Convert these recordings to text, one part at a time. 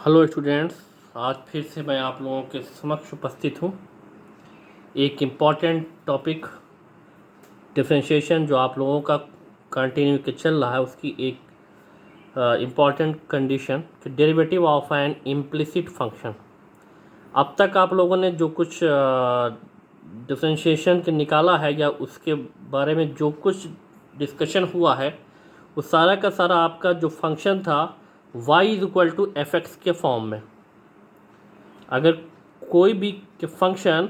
Hello students, आज फिर से मैं आप लोगों के समक्ष उपस्थित हूँ। एक इम्पॉर्टेंट टॉपिक डिफरेंशिएशन जो आप लोगों का कंटिन्यू के चल रहा है, उसकी एक इम्पॉर्टेंट कंडीशन कि derivative of N implicit function. अब तक आप लोगों ने जो कुछ डिफरेंशिएशन के निकाला है या उसके बारे में जो कुछ डिस्कशन हुआ है, वो सारा का सारा आपका जो फंक्शन था y is equal to f x के फॉर्म में। अगर कोई भी function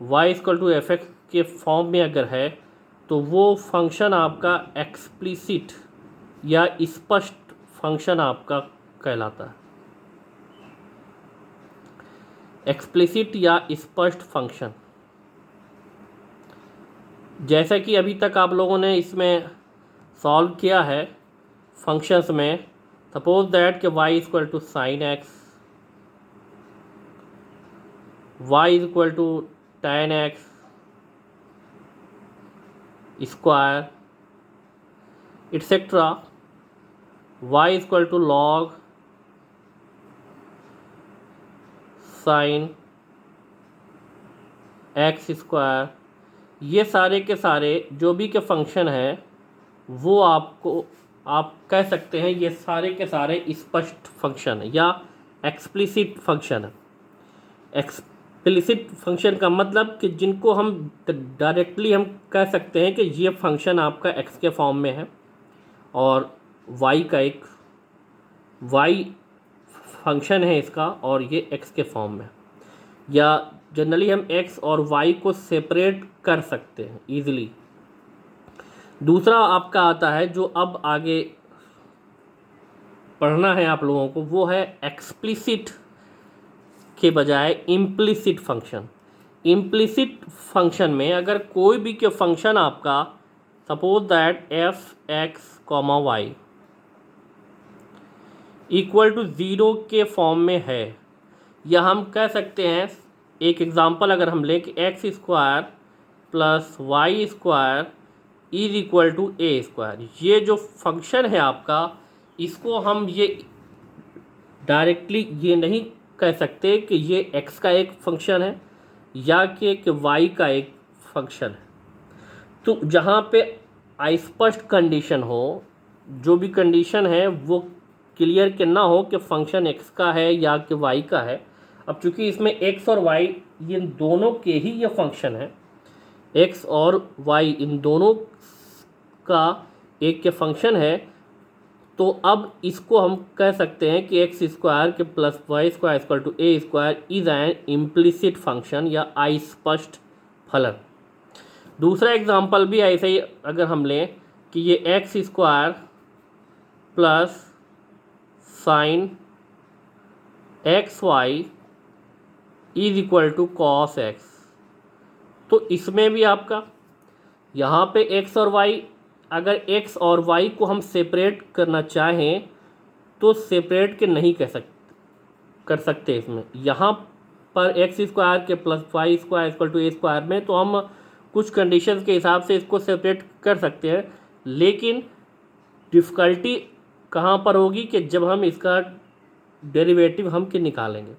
y equal to f x के फॉर्म में अगर है तो वो फंक्शन आपका एक्सप्लिसिट या स्पष्ट फंक्शन आपका कहलाता है। एक्सप्लिसिट या स्पष्ट फंक्शन, जैसा कि अभी तक आप लोगों ने इसमें सॉल्व किया है फंक्शंस में। सपोज दैट कि y equal to sine x, y is equal to tan x square etcetera, y equal to log sine x square. ये सारे के सारे जो भी के फंक्शन हैं वो आपको आप कह सकते हैं ये सारे के सारे स्पष्ट फंक्शन है या एक्सप्लिसिट फंक्शन है। एक्सप्लिसिट फंक्शन का मतलब कि जिनको हम डायरेक्टली हम कह सकते हैं कि ये फंक्शन आपका एक्स के फॉर्म में है और वाई का एक वाई फंक्शन है इसका और ये एक्स के फॉर्म में, या जनरली हम एक्स और वाई को सेपरेट कर सकते हैं ईजिली। दूसरा आपका आता है जो अब आगे पढ़ना है आप लोगों को, वो है एक्सप्लिसिट के बजाय इम्प्लिसिट फंक्शन। इम्प्लिसिट फंक्शन में अगर कोई भी के फंक्शन आपका suppose that f x comma y equal to zero के फॉर्म में है, या हम कह सकते हैं एक एग्जांपल अगर हम लें कि x square plus y square is equal to a square. ये जो फंक्शन है आपका, इसको हम ये डायरेक्टली ये नहीं कह सकते कि ये एक्स का एक फंक्शन है या कि वाई का एक फंक्शन है। तो जहाँ पे अस्पष्ट कंडीशन हो, जो भी कंडीशन है वो क्लियर के ना हो कि फंक्शन एक्स का है या कि वाई का है। अब चूंकि इसमें एक्स और वाई ये दोनों के ही ये फंक्शन है, एक्स और वाई इन दोनों का एक के फंक्शन है, तो अब इसको हम कह सकते हैं कि एक्स स्क्वायर के plus y square equal to a square is an implicit function या अस्पष्ट फलन। दूसरा एग्जांपल भी ऐसे ही अगर हम लें कि ये x square plus sine x y is equal to cos x, तो इसमें भी आपका यहाँ पे एक्स और वाई, अगर एक्स और वाई को हम सेपरेट करना चाहें तो सेपरेट के नहीं कर सकते इसमें। यहाँ पर एक्स स्क्वायर के plus y square equal to a square में तो हम कुछ कंडीशंस के हिसाब से इसको सेपरेट कर सकते हैं, लेकिन डिफ़िकल्टी कहाँ पर होगी कि जब हम इसका डेरिवेटिव हम के निकालेंगे।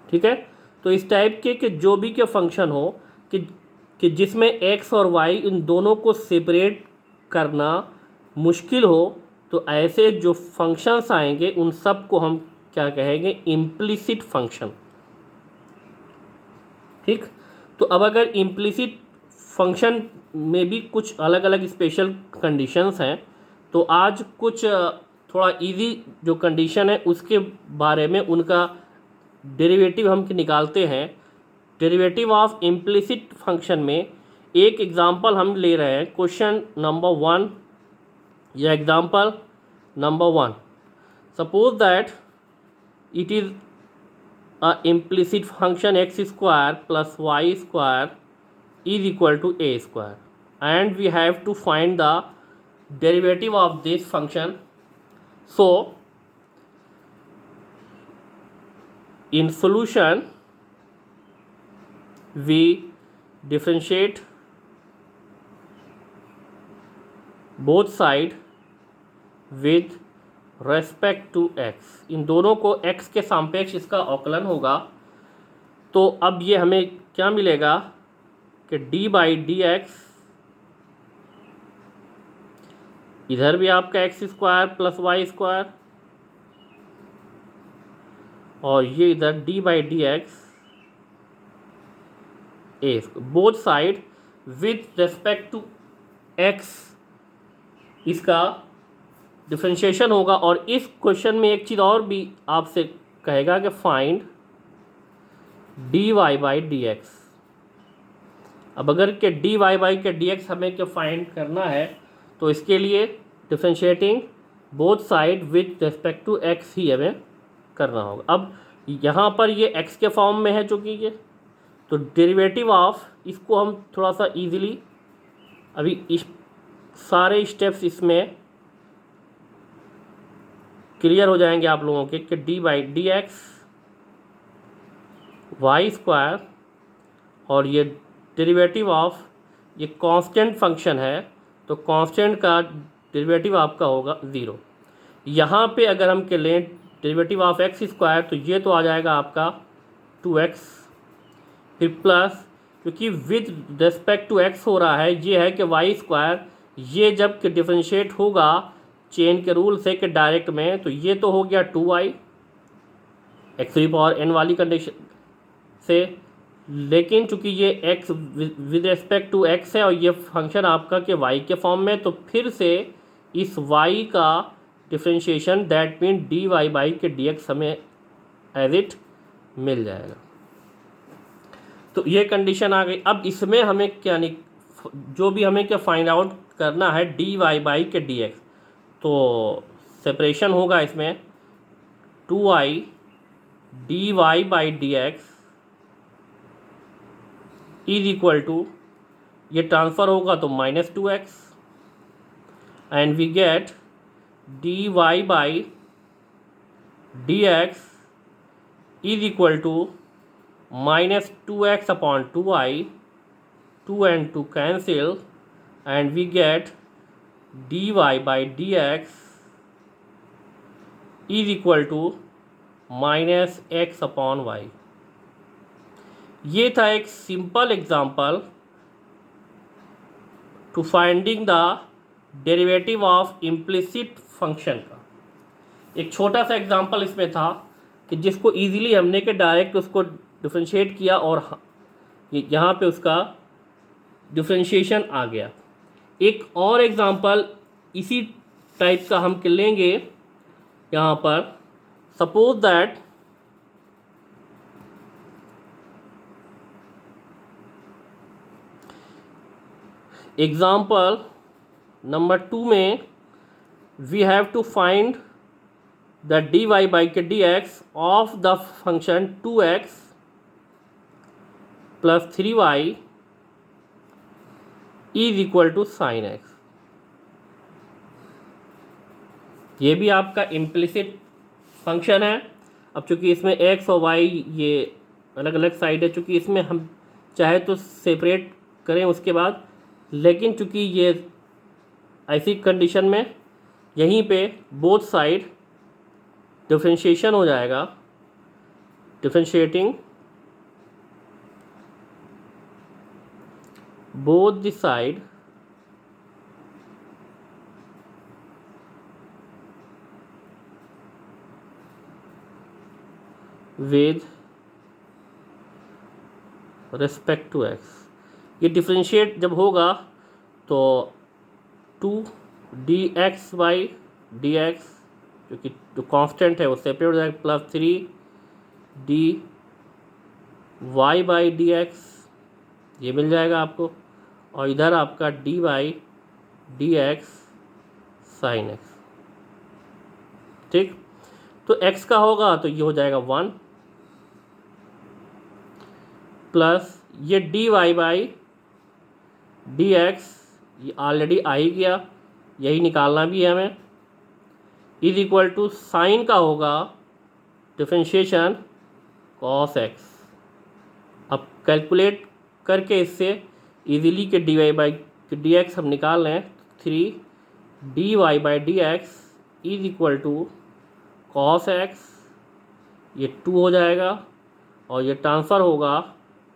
ठीक है, तो इस टाइप के जो भी के फंक्शन हो कि जिसमें एक्स और वाई इन दोनों को सेपरेट करना मुश्किल हो, तो ऐसे जो फंक्शंस आएंगे उन सब को हम क्या कहेंगे, इम्प्लिसिट फंक्शन। ठीक, तो अब अगर इम्प्लिसिट फंक्शन में भी कुछ अलग अलग स्पेशल कंडीशंस हैं, तो आज कुछ थोड़ा इजी जो कंडीशन है उसके बारे में उनका डेरिवेटिव हम निकालते हैं। डेरिवेटिव ऑफ इम्प्लिसिट फंक्शन में एक एग्जांपल हम ले रहे हैं, क्वेश्चन नंबर 1 या example number 1। Suppose that it is a implicit function x square plus y square is equal to a square, and we have to find the derivative of this function. So in solution we differentiate both side with respect to X, इन दोनों को x के सापेक्ष इसका अवकलन होगा। तो अब ये हमें क्या मिलेगा कि डी बाई डी एक्स, इधर भी आपका x square plus y square, और ये इधर d by D x a, both side with respect to x इसका डिफरेंशिएशन होगा। और इस क्वेश्चन में एक चीज़ और भी आपसे कहेगा कि find D Y by D X. अब अगर के डी वाई बाई के डी एक्स हमें क्या फाइंड करना है, तो इसके लिए differentiating both side with respect to X ही हमें करना होगा। अब यहाँ पर ये एक्स के फॉर्म में है चूँकि ये, तो डेरिवेटिव ऑफ इसको हम थोड़ा सा इजीली अभी इस सारे स्टेप्स इसमें क्लियर हो जाएंगे आप लोगों के कि d by D x y square, और ये डेरिवेटिव ऑफ ये कांस्टेंट फंक्शन है, तो कांस्टेंट का डेरिवेटिव आपका होगा 0। यहाँ पे अगर हम के लें डेरिवेटिव ऑफ एक्स स्क्वायर, तो ये तो आ जाएगा आपका 2x, फिर प्लस क्योंकि विद रेस्पेक्ट टू एक्स हो रहा है, ये है कि वाई स्क्वायर, ये जब कि डिफरेंशिएट होगा चेन के रूल से कि डायरेक्ट में, तो ये तो हो गया 2y एक्स की पावर n वाली कंडीशन से। लेकिन चूंकि ये x with respect to x है और ये फंक्शन आपका के y के फॉर्म में, तो फिर से इस y का differentiation that mean d Y by के डी एक्स हमें एज इट मिल जाएगा। तो ये कंडीशन आ गई। अब इसमें हमें क्या जो भी हमें क्या फाइंड आउट करना है डी वाई बाई के डी एक्स, तो सेपरेशन होगा इसमें 2i d Y by D x is equal to, ये ट्रांसफ़र होगा तो -2x, and we get d Y by D x is equal to -2x upon 2i, 2 and 2 cancel, and we get dy by dx is equal to -x upon y। ये था एक simple example to finding the derivative of implicit function का। एक छोटा सा example इसमें था कि जिसको इजीली हमने के डायरेक्ट उसको डिफरेंशिएट किया और यहाँ पे उसका डिफरेंशिएशन आ गया। एक और एग्जांपल इसी टाइप का हम लेंगे यहाँ पर। सपोज दैट एग्जांपल नंबर 2 में we have to find the D Y by के D X of the function 2x plus 3y is equal to sine X. ये भी आपका इम्प्लिसिट फंक्शन है। अब चूंकि इसमें x और y ये अलग अलग साइड है, चूंकि इसमें हम चाहे तो सेपरेट करें उसके बाद, लेकिन चूंकि ये ऐसी कंडीशन में यहीं पे बोथ साइड डिफरेंशिएशन हो जाएगा, differentiating both the side with respect to x। ये डिफरेंशिएट जब होगा तो 2 d x by D x, क्योंकि जो कांस्टेंट है वो सेपरेट हो जाएगा, plus 3 d Y by D x, ये मिल जाएगा आपको, और इधर आपका d y d x sine x. ठीक, तो x का होगा तो ये हो जाएगा 1 प्लस ये d Y by D x, ये ऑलरेडी आ ही गया, यही निकालना भी है हमें, इज इक्वल टू साइन का होगा डिफरेंशिएशन कॉस एक्स। अब कैलकुलेट करके इससे इजीली के dy बाई डी एक्स हम निकाल लें, 3 dy by D x is equal to cos x, ये 2 हो जाएगा और ये ट्रांसफ़र होगा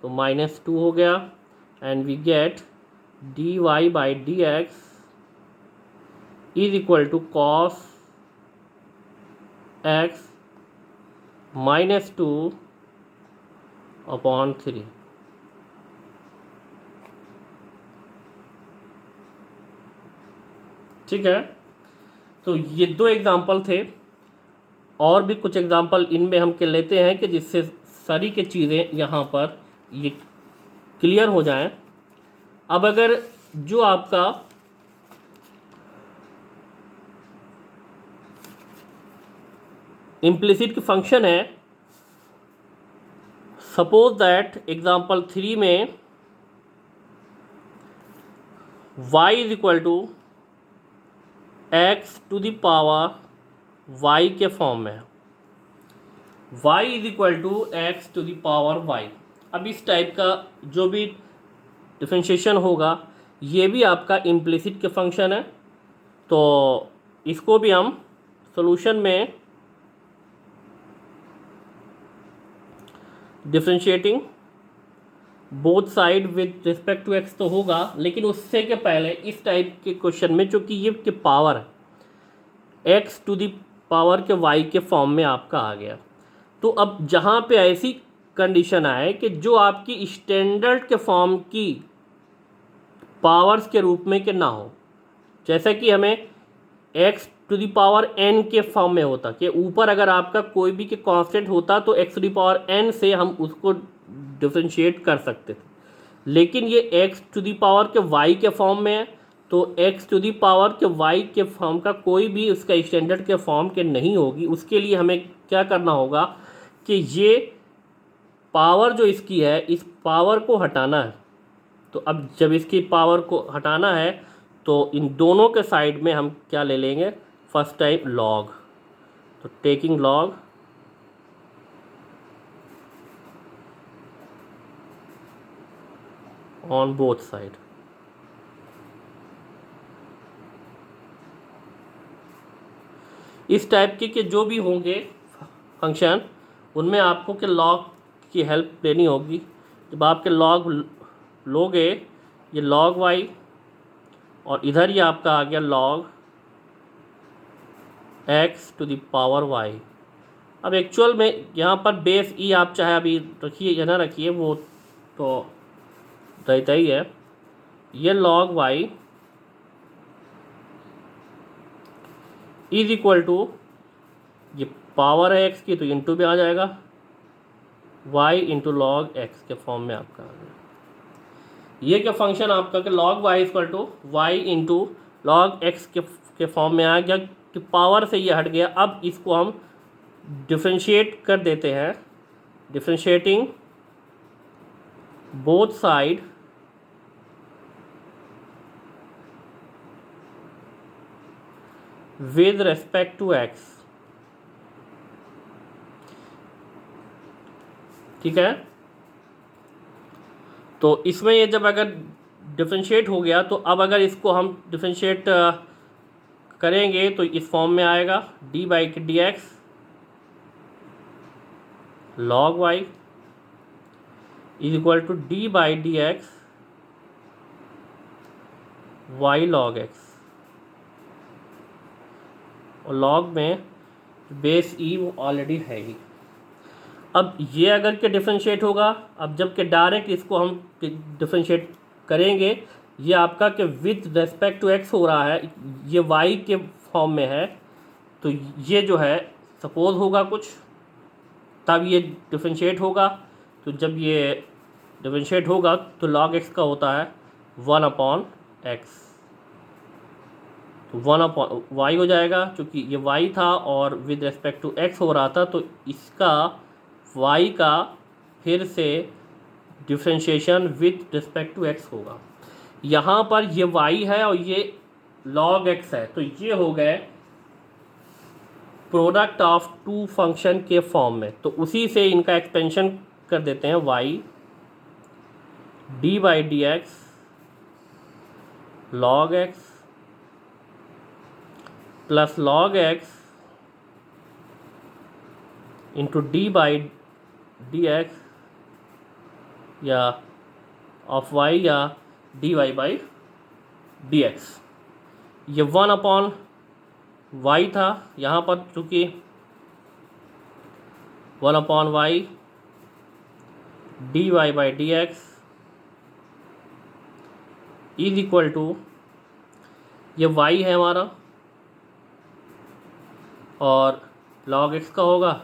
तो -2 हो गया, and we get d Y by D x is equal to cos x -2 upon 3। ठीक है, तो ये 2 एग्जाम्पल थे, और भी कुछ एग्जाम्पल इनमें हम के लेते हैं कि जिससे सारी के चीज़ें यहाँ पर ये क्लियर हो जाएं। अब अगर जो आपका इम्प्लिसिट फंक्शन है, सपोज दैट एग्जाम्पल 3 में y is equal to x to the power y के फॉर्म में, y is equal to x to the power y। अब इस टाइप का जो भी डिफरेंशिएशन होगा ये भी आपका इम्प्लिसिट के फंक्शन है, तो इसको भी हम सॉल्यूशन में differentiating both side with respect to x तो होगा, लेकिन उससे के पहले इस टाइप के क्वेश्चन में चूँकि ये के पावर है एक्स टू दी पावर के वाई के फॉर्म में आपका आ गया, तो अब जहाँ पे ऐसी कंडीशन आए कि जो आपकी स्टैंडर्ड के फॉर्म की पावर्स के रूप में के ना हो, जैसा कि हमें x to the power n के फॉर्म में होता कि ऊपर अगर आपका कोई भी के कांस्टेंट होता तो x to the power n से हम उसको डिफ्रेंशिएट कर सकते थे, लेकिन ये एक्स टू दी पावर के वाई के फॉर्म में है, तो एक्स टू दी पावर के वाई के फॉर्म का कोई भी उसका स्टैंडर्ड के फॉर्म के नहीं होगी। उसके लिए हमें क्या करना होगा कि ये पावर जो इसकी है इस पावर को हटाना है। तो अब जब इसकी पावर को हटाना है तो इन दोनों के साइड में हम क्या ले लेंगे, फर्स्ट टाइम लॉग, तो taking log on both side. इस टाइप के जो भी होंगे फंक्शन उनमें आपको के लॉग की हेल्प लेनी होगी। जब आपके लॉग लोगे, ये लॉग वाई और इधर ये आपका आ गया log x to the power y. अब एक्चुअल में यहाँ पर बेस ई आप चाहे अभी रखिए या ना रखिए, वो तो रहता ही है। ये log y is equal to, ये पावर है एक्स की तो इंटू में आ जाएगा वाई इंटू लॉग एक्स के फॉर्म में आपका आ गया। ये क्या फंक्शन आपका कि log y equal to y into log x के फॉर्म में आ गया कि पावर से ये हट गया। अब इसको हम डिफ्रेंशिएट कर देते हैं, differentiating both side with respect to x. ठीक है, तो इसमें ये जब अगर डिफ्रेंशिएट हो गया तो अब अगर इसको हम डिफ्रेंशिएट करेंगे तो इस फॉर्म में आएगा डी बाई के D x log y is equal to d by D x y log x, और लॉग में बेस ई वो ऑलरेडी है ही। अब ये अगर के डिफ्रेंशिएट होगा, अब जब के डायरेक्ट इसको हम डिफ्रेंशिएट करेंगे, ये आपका के विद रेस्पेक्ट टू एक्स हो रहा है, ये वाई के फॉर्म में है, तो ये जो है सपोज होगा कुछ, तब ये डिफ्रेंशिएट होगा। तो जब ये डिफ्रेंशिएट होगा तो लॉग एक्स का होता है 1 अपॉन एक्स, तो 1 अपॉन वाई हो जाएगा। चूँकि ये वाई था और विद रेस्पेक्ट टू एक्स हो रहा था, तो इसका वाई का फिर से differentiation with respect to x होगा। यहाँ पर ये वाई है और ये लॉग एक्स है, तो ये हो गए प्रोडक्ट ऑफ टू फंक्शन के फॉर्म में। तो उसी से इनका एक्सपेंशन कर देते हैं y d by D x log x plus log x into d by D x या ऑफ वाई या d Y by D x. ये 1/y था, यहाँ पर चूँकि 1/y d Y by D x is equal to, ये y है हमारा और log x का होगा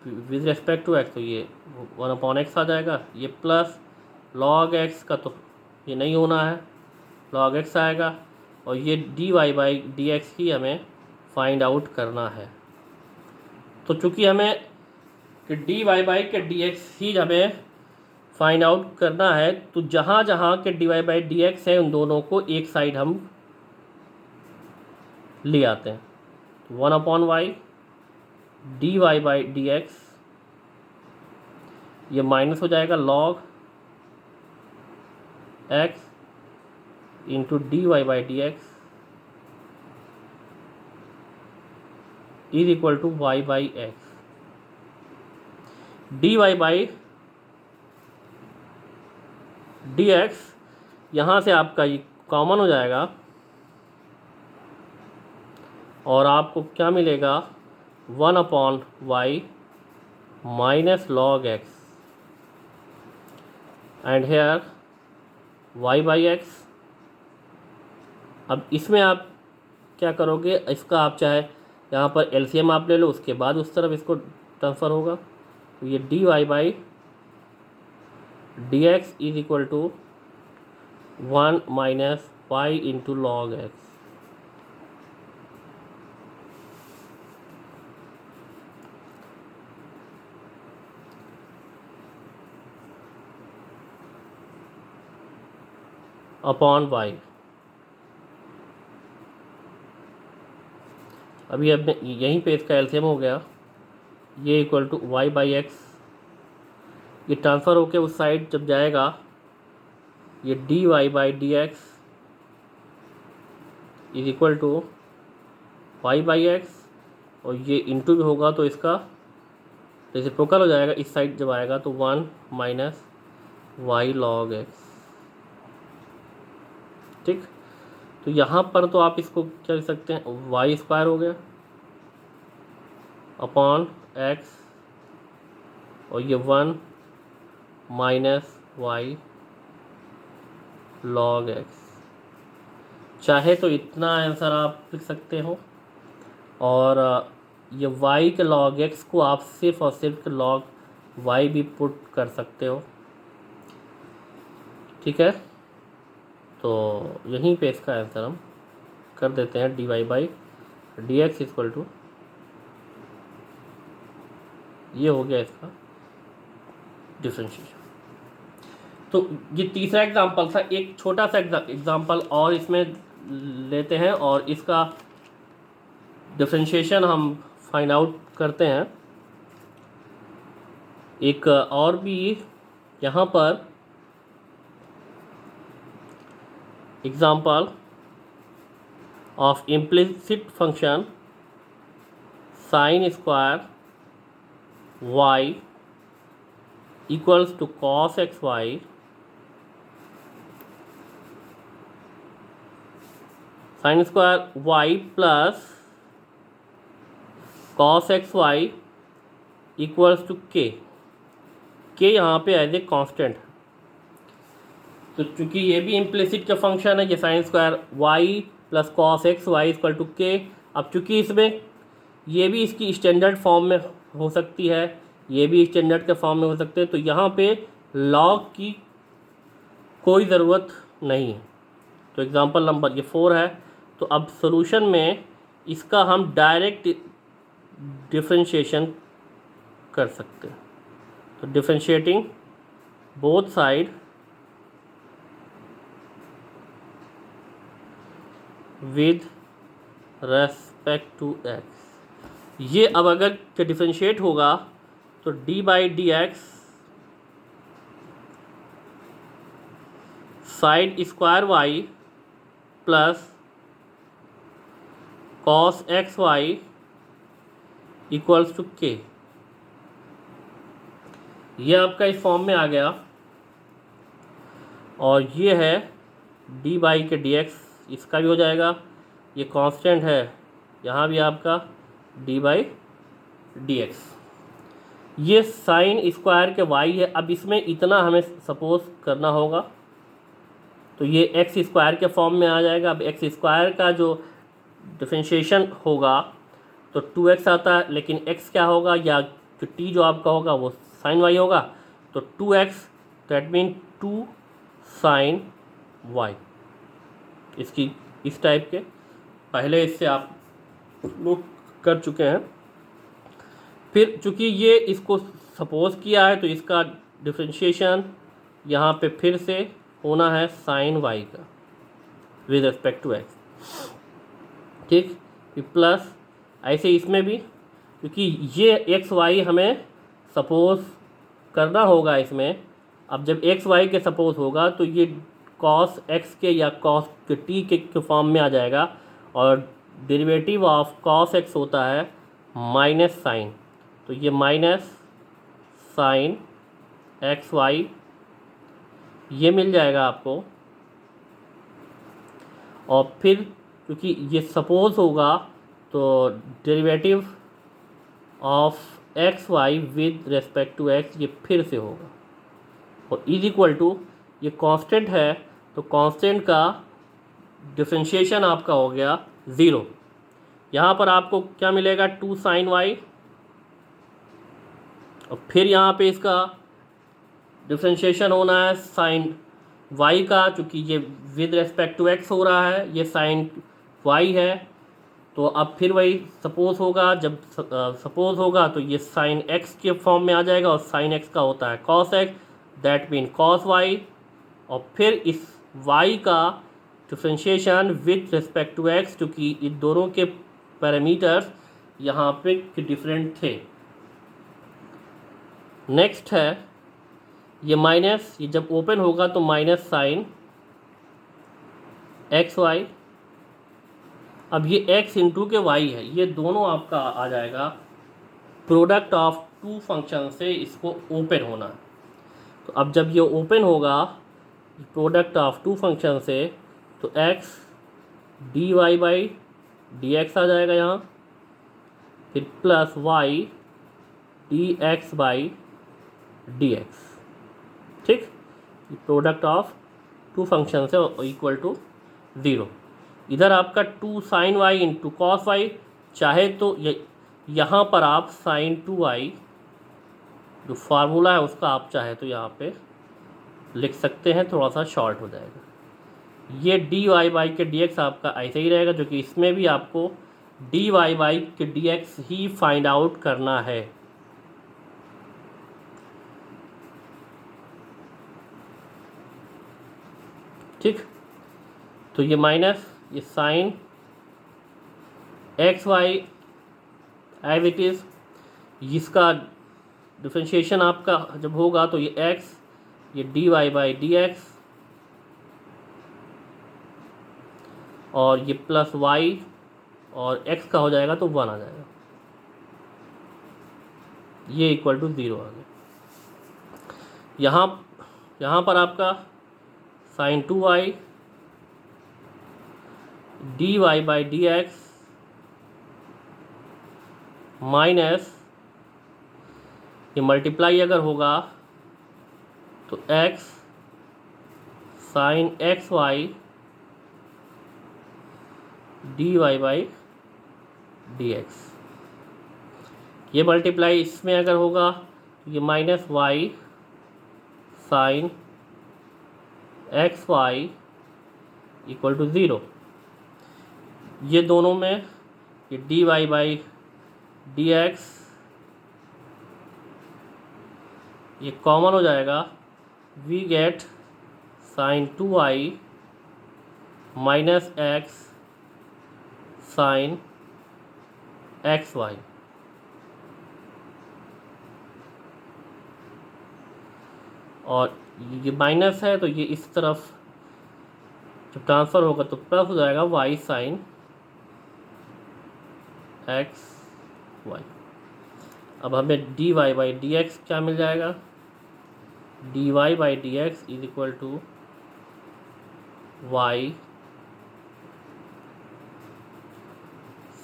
विद रिस्पेक्ट टू x, तो ये 1/x आ जाएगा। ये प्लस log x का तो ये नहीं होना है, log x आएगा और ये dy बाई डी एक्स ही हमें फाइंड आउट करना है। तो चूँकि हमें कि dy बाई के डी एक्स ही हमें फाइंड आउट करना है, तो जहाँ जहाँ के dy बाई डी एक्स है उन दोनों को एक साइड हम ले आते हैं। 1/y dy by D x, ये माइनस हो जाएगा log x into dy by D x is equal to y by x. dy by D x यहाँ से आपका ये कॉमन हो जाएगा और आपको क्या मिलेगा, 1/y minus log x and here y by x. अब इसमें आप क्या करोगे, इसका आप चाहे यहाँ पर एलसीएम आप ले लो, उसके बाद उस तरफ इसको ट्रांसफ़र होगा। तो ये dy by D x is equal to 1 minus y into log x। Upon y। अभी अब यहीं पे इसका एलसीएम हो गया, ये equal to y by x, ये ट्रांसफ़र होके उस साइड जब जाएगा ये dy by D x is equal to y by x और ये इंटू भी होगा तो इसका रेसिप्रोकल हो जाएगा, इस साइड जब आएगा तो 1 माइनस y log x। ठीक, तो यहाँ पर तो आप इसको क्या लिख सकते हैं, वाई स्क्वायर हो गया अपॉन एक्स और ये 1 माइनस वाई log x। चाहे तो इतना आंसर आप लिख सकते हो और ये y के log x को आप सिर्फ और सिर्फ log y भी पुट कर सकते हो। ठीक है, तो यहीं पे इसका आंसर हम कर देते हैं, dy by D x equal to, ये हो गया इसका डिफरेंशिएशन। तो ये तीसरा एग्जांपल था। एक छोटा सा एग्जांपल और इसमें लेते हैं और इसका डिफरेंशिएशन हम फाइंड आउट करते हैं। एक और भी यहाँ पर example of implicit function sine square y equals to cos xy sine square y plus cos xy equals to k यहाँ पे एज ए कांस्टेंट। तो चूंकि ये भी इम्प्लिसिट का फंक्शन है, ये sine square y plus cos xy equal to k। अब चूंकि इसमें ये भी इसकी स्टैंडर्ड फॉर्म में हो सकती है, ये भी स्टैंडर्ड के फॉर्म में हो सकते हैं, तो यहाँ पे लॉग की कोई ज़रूरत नहीं है। तो एग्जांपल नंबर ये 4 है। तो अब सॉल्यूशन में इसका हम डायरेक्ट डिफरेंशिएशन कर सकते हैं। तो differentiating both side with respect to x। ये अब अगर डिफरेंशिएट होगा तो d by D x side square y plus cos x y equals to k. ये आपका इस फॉर्म में आ गया और ये है डी बाई के डी एक्स, इसका भी हो जाएगा। ये कांस्टेंट है, यहाँ भी आपका डी बाई डी एक्स। ये साइन स्क्वायर के वाई है। अब इसमें इतना हमें सपोज करना होगा, तो ये एक्स स्क्वायर के फॉर्म में आ जाएगा। अब एक्स स्क्वायर का जो डिफरेंशिएशन होगा तो 2x आता है, लेकिन x क्या होगा, या जो t जो आपका होगा वो साइन वाई होगा, तो 2x that mean 2 sine Y. इसकी इस टाइप के पहले इससे आप लोग कर चुके हैं। फिर चूँकि ये इसको सपोज किया है तो इसका डिफरेंशिएशन यहाँ पे फिर से होना है साइन वाई का विद रिस्पेक्ट टू एक्स, ठीक। फिर प्लस ऐसे इसमें भी, क्योंकि ये एक्स वाई हमें सपोज करना होगा इसमें। अब जब एक्स वाई के सपोज होगा तो ये कॉस एक्स के या कॉस के टी के फॉर्म में आ जाएगा, और डेरिवेटिव ऑफ कॉस एक्स होता है माइनस साइन, तो ये माइनस साइन एक्स वाई ये मिल जाएगा आपको। और फिर क्योंकि ये सपोज होगा तो derivative of x y with respect to x ये फिर से होगा, और इज इक्वल टू ये कांस्टेंट है तो कांस्टेंट का डिफरेंशिएशन आपका हो गया 0। यहाँ पर आपको क्या मिलेगा, 2 साइन वाई, और फिर यहाँ पे इसका डिफरेंशिएशन होना है साइन वाई का, चूँकि ये विद रेस्पेक्ट टू एक्स हो रहा है, ये साइन वाई है। तो अब फिर वही सपोज होगा, जब सपोज होगा तो ये साइन एक्स के फॉर्म में आ जाएगा, और साइन एक्स का होता है cos x that mean cos y, और फिर इस वाई का differentiation with respect to x, क्योंकि इन दोनों के पैरामीटर्स यहाँ पे डिफरेंट थे। नेक्स्ट है ये माइनस, ये जब ओपन होगा तो माइनस साइन एक्स वाई। अब ये x इंटू के y है, ये दोनों आपका आ जाएगा प्रोडक्ट ऑफ 2 फंक्शन से, इसको ओपन होना है। तो अब जब ये ओपन होगा प्रोडक्ट ऑफ 2 फंक्शन से, तो x D Y by D X आ जाएगा यहाँ, फिर plus y D x by D X, ठीक। प्रोडक्ट ऑफ 2 फंक्शन से इक्वल टू 0। इधर आपका 2 sine Y into cos Y, चाहे तो यहाँ पर आप साइन 2i जो फार्मूला है उसका आप चाहे तो यहाँ पे लिख सकते हैं, थोड़ा सा शॉर्ट हो जाएगा। ये डी वाई बाई के डी एक्स आपका ऐसे ही रहेगा, जो कि इसमें भी आपको डी वाई बाई के डी एक्स ही फाइंड आउट करना है। ठीक, तो ये माइनस ये sine x y as it is, इसका डिफरेंशिएशन आपका जब होगा तो ये एक्स, ये d Y by D x, और ये प्लस वाई, और एक्स का हो जाएगा तो 1 आ जाएगा, ये इक्वल टू 0 आ गया। यहाँ पर आपका sine 2i d Y by D x minus ये मल्टीप्लाई अगर होगा तो x sine x y d Y by D x, ये मल्टीप्लाई इसमें अगर होगा तो ये minus y sine x y equal to 0। ये दोनों में ये d Y by D x ये कॉमन हो जाएगा, we get sine 2i minus x sine x y. और ये माइनस है तो ये इस तरफ जब ट्रांसफ़र होगा तो प्लस हो जाएगा y साइन एक्स वाई। अब हमें d Y by D x क्या मिल जाएगा, d Y by D x is equal to y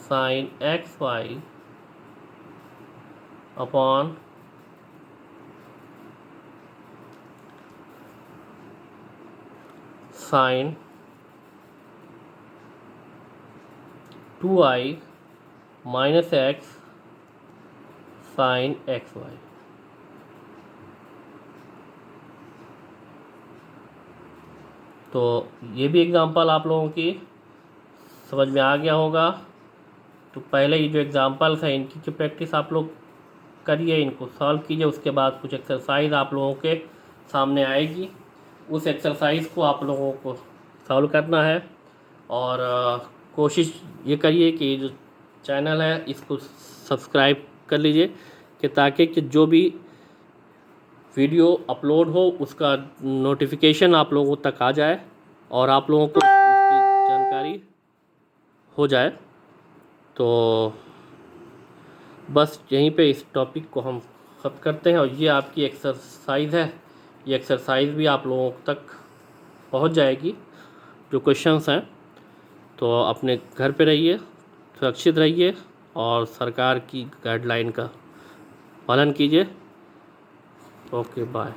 sine x y upon sine 2i minus x sine x y. तो ये भी एग्जांपल आप लोगों की समझ में आ गया होगा। तो पहले ये जो एग्जांपल्स हैं इनकी की प्रैक्टिस आप लोग करिए, इनको सॉल्व कीजिए, उसके बाद कुछ एक्सरसाइज आप लोगों के सामने आएगी, उस एक्सरसाइज को आप लोगों को सॉल्व करना है। और कोशिश ये करिए कि जो चैनल है इसको सब्सक्राइब कर लीजिए कि ताकि कि जो भी वीडियो अपलोड हो उसका नोटिफिकेशन आप लोगों तक आ जाए और आप लोगों को उसकी जानकारी हो जाए। तो बस यहीं पे इस टॉपिक को हम ख़त्म करते हैं और ये आपकी एक्सरसाइज है, ये एक्सरसाइज भी आप लोगों तक पहुंच जाएगी जो क्वेश्चंस हैं। तो अपने घर पे रहिए, सुरक्षित रहिए और सरकार की गाइडलाइन का पालन कीजिए। Okay bye.